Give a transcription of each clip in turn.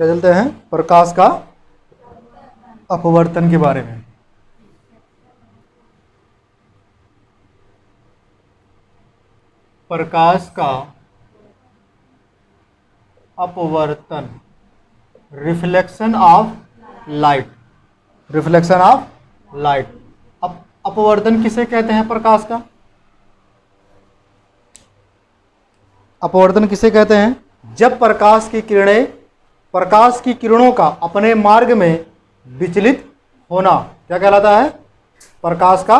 क्या चलते हैं, प्रकाश का अपवर्तन के बारे में। प्रकाश का अपवर्तन, reflection of light, reflection of light. अपवर्तन किसे कहते हैं प्रकाश का? अपवर्तन किसे कहते हैं? जब प्रकाश की किरणों का अपने मार्ग में विचलित होना क्या कहलाता है? प्रकाश का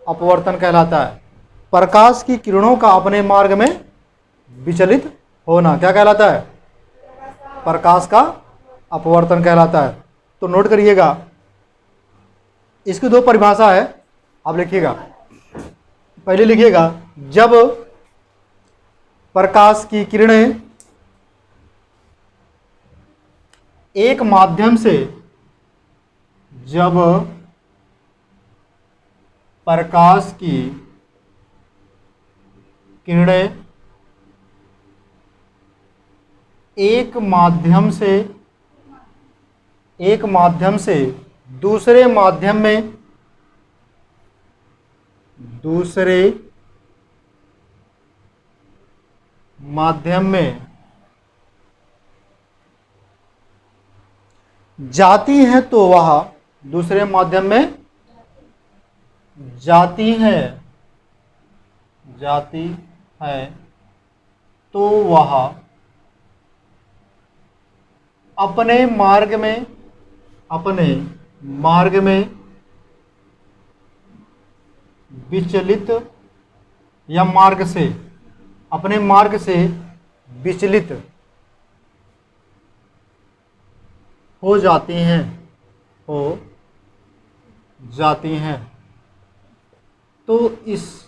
अपवर्तन कहलाता है। प्रकाश की किरणों का अपने मार्ग में विचलित होना क्या कहलाता है? प्रकाश का अपवर्तन कहलाता है। तो नोट करिएगा, इसकी दो परिभाषा है, आप लिखिएगा। पहले लिखिएगा, जब प्रकाश की किरणें एक माध्यम से, जब प्रकाश की किरणें एक माध्यम से दूसरे माध्यम में जाती हैं तो वह दूसरे माध्यम में जाती है तो वह अपने मार्ग में विचलित या अपने मार्ग से विचलित हो जाती हैं। तो इस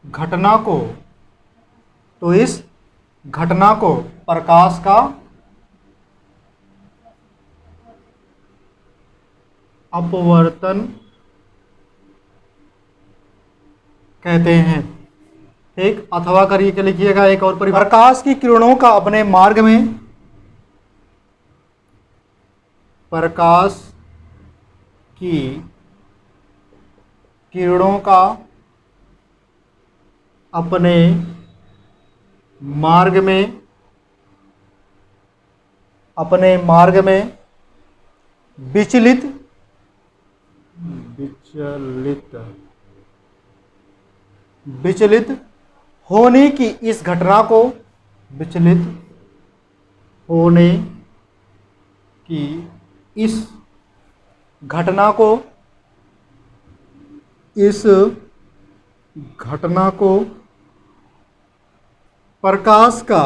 घटना को प्रकाश का अपवर्तन कहते हैं। ठीक, अथवा करके लिखिएगा एक और प्रकाश की किरणों का अपने मार्ग में, प्रकाश की किरणों का अपने मार्ग में विचलित होने की इस घटना को प्रकाश का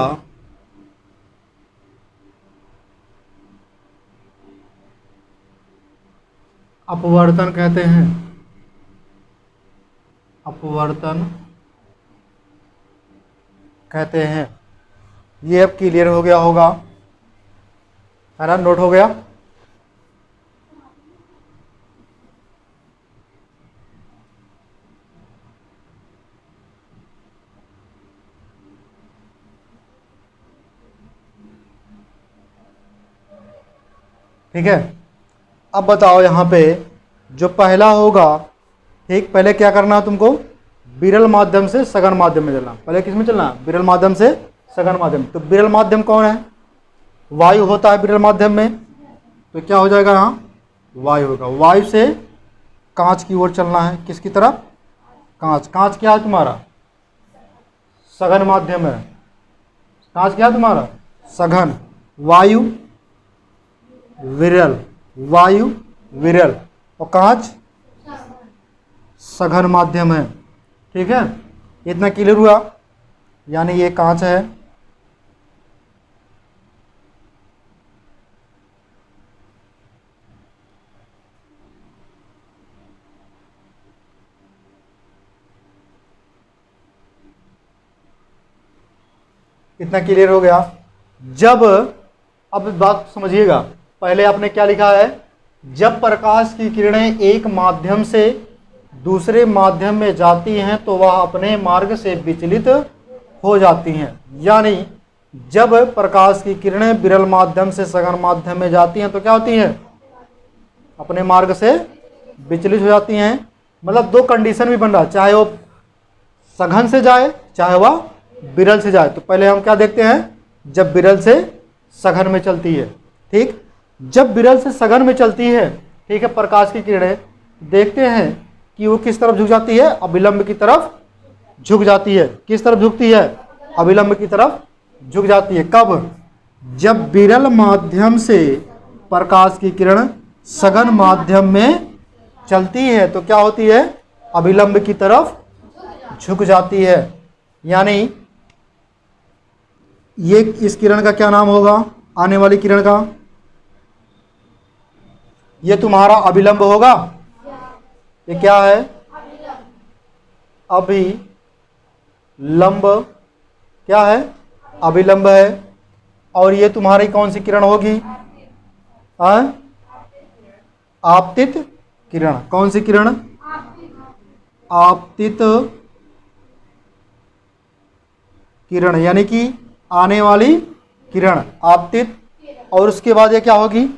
अपवर्तन कहते हैं। ये अब क्लियर हो गया होगा, है ना? नोट हो गया। ठीक है, अब बताओ यहाँ पे जो पहला होगा, ठीक, पहले क्या करना है तुमको? विरल माध्यम से सघन माध्यम में चलना। पहले किस में चलना? विरल माध्यम से सघन माध्यम। तो विरल माध्यम कौन है? वायु होता है विरल माध्यम में। तो क्या हो जाएगा यहाँ? वायु होगा। वायु से कांच की ओर चलना है। किसकी तरफ? कांच क्या है तुम्हारा? सघन माध्यम है। कांच क्या है तुम्हारा? सघन। वायु विरल और कांच सघन माध्यम है। ठीक है, इतना क्लियर हुआ? यानी ये कांच है, इतना क्लियर हो गया। जब, अब बात समझिएगा, पहले आपने क्या लिखा है? जब प्रकाश की किरणें एक माध्यम से दूसरे माध्यम में जाती हैं तो वह अपने मार्ग से विचलित हो जाती हैं। यानी जब प्रकाश की किरणें विरल माध्यम से सघन माध्यम में जाती हैं तो क्या होती हैं, अपने मार्ग से विचलित हो जाती हैं। मतलब दो कंडीशन भी बन रहा है, चाहे वो सघन से जाए चाहे वह विरल से जाए। तो पहले हम क्या देखते हैं, जब विरल से सघन में चलती है, ठीक, जब विरल से सघन में चलती है, ठीक है, प्रकाश की किरणें, देखते हैं कि वो किस तरफ झुक जाती है, अभिलंब की तरफ झुक जाती है। किस तरफ झुकती है, अभिलंब की तरफ झुक जाती है। कब, जब विरल माध्यम से प्रकाश की किरण सघन माध्यम में चलती है तो क्या होती है, अभिलंब की तरफ झुक जाती है। यानी ये इस किरण का क्या नाम होगा, आने वाली किरण का, ये तुम्हारा अभिलंब होगा। ये क्या है, अभिलंब, क्या है, अभिलंब है। और ये तुम्हारी कौन सी किरण होगी, आपतित किरण। कौन सी किरण, आपतित किरण, यानी कि आने वाली किरण, आपतित। और उसके बाद ये क्या होगी,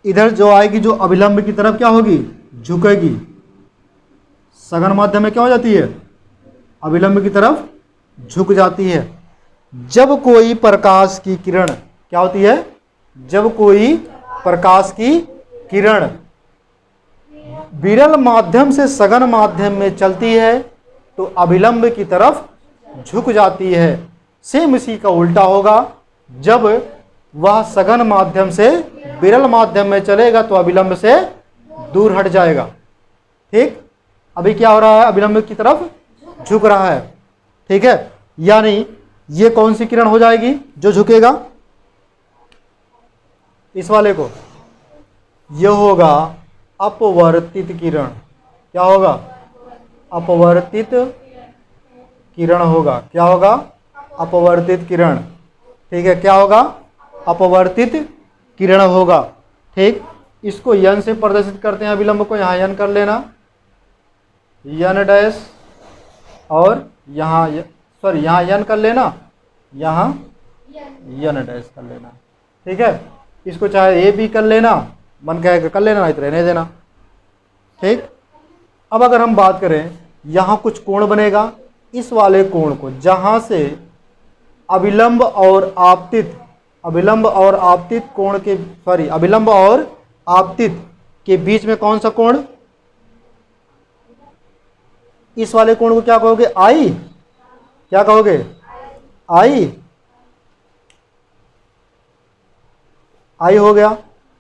इधर जो आएगी, जो अभिलंब की तरफ क्या होगी, झुकेगी। सघन माध्यम में क्या हो जाती है, अभिलंब की तरफ झुक जाती है। जब कोई प्रकाश की किरण क्या होती है, जब कोई प्रकाश की किरण विरल माध्यम से सघन माध्यम में चलती है तो अभिलंब की तरफ झुक जाती है। सेम इसी का उल्टा होगा, जब वह सघन माध्यम से विरल माध्यम में चलेगा तो अभिलंब से दूर हट जाएगा। ठीक, अभी क्या हो रहा है, अभिलंब की तरफ झुक रहा है। ठीक है, यानी ये कौन सी किरण हो जाएगी जो झुकेगा, इस वाले को, यह होगा अपवर्तित किरण। क्या होगा, अपवर्तित किरण होगा। क्या होगा, अपवर्तित किरण। ठीक है, क्या होगा, अपवर्तित किरण होगा। ठीक, इसको यन से प्रदर्शित करते हैं, अभिलंब को यहाँ यन कर लेना, यन डैश, और यहाँ सॉरी यहाँ यन कर लेना, यहाँ यन डैश कर लेना। ठीक है, इसको चाहे ए भी कर लेना, मन कहेगा कर लेना, नहीं तो रहने देना। ठीक, अब अगर हम बात करें, यहाँ कुछ कोण बनेगा, इस वाले कोण को, जहाँ से अभिलंब और आपतित, अभिलंब और आपतित कोण के, सॉरी अभिलंब और आपतित के बीच में कौन सा कोण, इस वाले कोण को क्या कहोगे, आई। क्या कहोगे, आई, आई हो गया।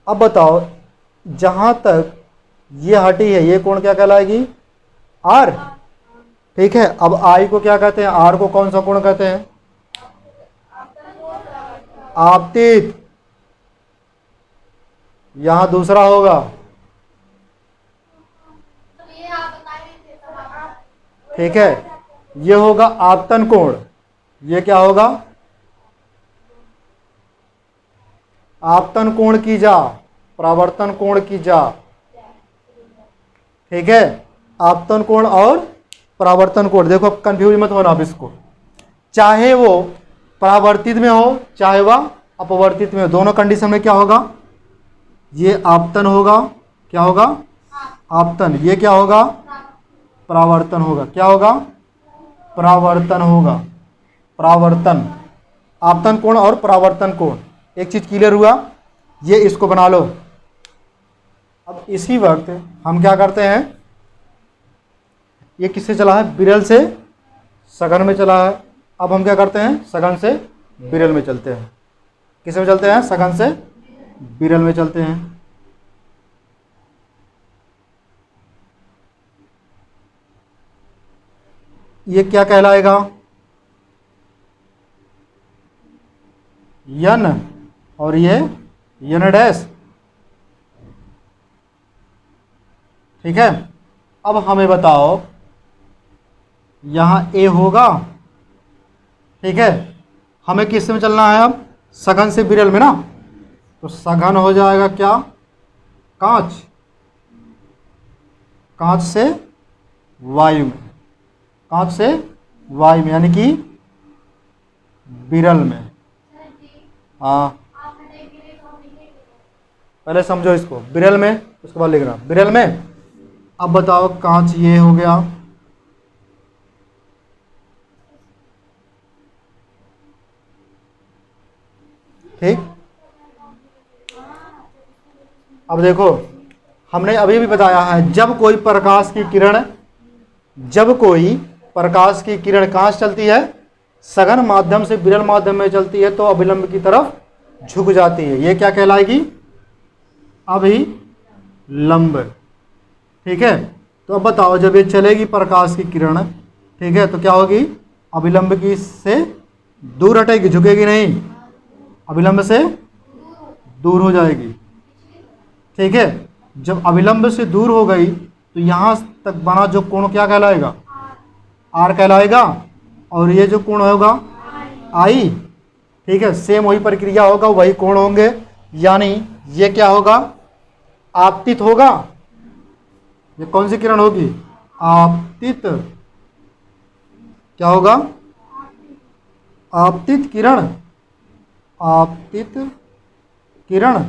अब बताओ, जहां तक ये हटी है ये कोण क्या कहलाएगी, आर। ठीक है, अब आई को क्या कहते हैं, आर को कौन सा कोण कहते हैं, आपतित। यहां दूसरा होगा, ठीक है, ये होगा आपतन कोण। ये क्या होगा, आपतन कोण की जा, परावर्तन कोण की जा। ठीक है, आपतन कोण और परावर्तन कोण। देखो कंफ्यूज मत होना आप इसको, चाहे वो परावर्तित में हो चाहे वह अपवर्तित में हो, दोनों कंडीशन में क्या होगा, ये आपतन होगा। क्या होगा, आपतन। ये क्या होगा, परावर्तन होगा। क्या होगा, परावर्तन होगा, परावर्तन। आपतन कोण और परावर्तन कोण, एक चीज क्लियर हुआ, ये इसको बना लो। अब इसी वक्त हम क्या करते हैं, ये किससे चला है, विरल से सघन में चला है। अब हम क्या करते हैं, सघन से विरल में चलते हैं। किस में चलते हैं, सघन से विरल में चलते हैं। ये क्या कहलाएगा, यन, और ये यन डैश। ठीक है, अब हमें बताओ, यहाँ ए होगा। ठीक है, हमें किस में चलना है, अब सघन से विरल में ना, तो सघन हो जाएगा क्या, कांच, कांच से वायु में, कांच से वाई में, यानी कि विरल में। हाँ, पहले समझो इसको, विरल में, उसके बाद लिख रहा विरल में। अब बताओ कांच ये हो गया, ठीक। अब देखो, हमने अभी भी बताया है, जब कोई प्रकाश की किरण, जब कोई प्रकाश की किरण कहाँ से चलती है, सघन माध्यम से विरल माध्यम में चलती है, तो अभिलंब की तरफ झुक जाती है। ये क्या कहलाएगी, अभिलंब, ठीक है। तो अब बताओ, जब ये चलेगी प्रकाश की किरण, ठीक है, तो क्या होगी, अभिलंब की से दूर हटेगी, झुकेगी नहीं, अभिलंब से दूर हो जाएगी, ठीक है। जब अभिलंब से दूर हो गई तो यहाँ तक बना जो कोण क्या कहलाएगा, आर कहलाएगा, और ये जो कोण होगा आई, ठीक है। सेम वही प्रक्रिया होगा, वही कोण होंगे, यानी ये क्या होगा, आपतित होगा। ये कौन सी किरण होगी, आपतित, क्या होगा, आपतित किरण, आपतित किरण।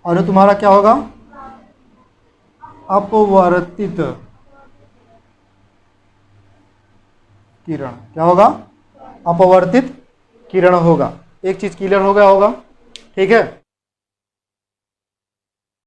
और ये तुम्हारा क्या होगा, अपवर्तित किरण, क्या होगा, अपवर्तित किरण होगा। एक चीज क्लियर हो गया होगा, ठीक है।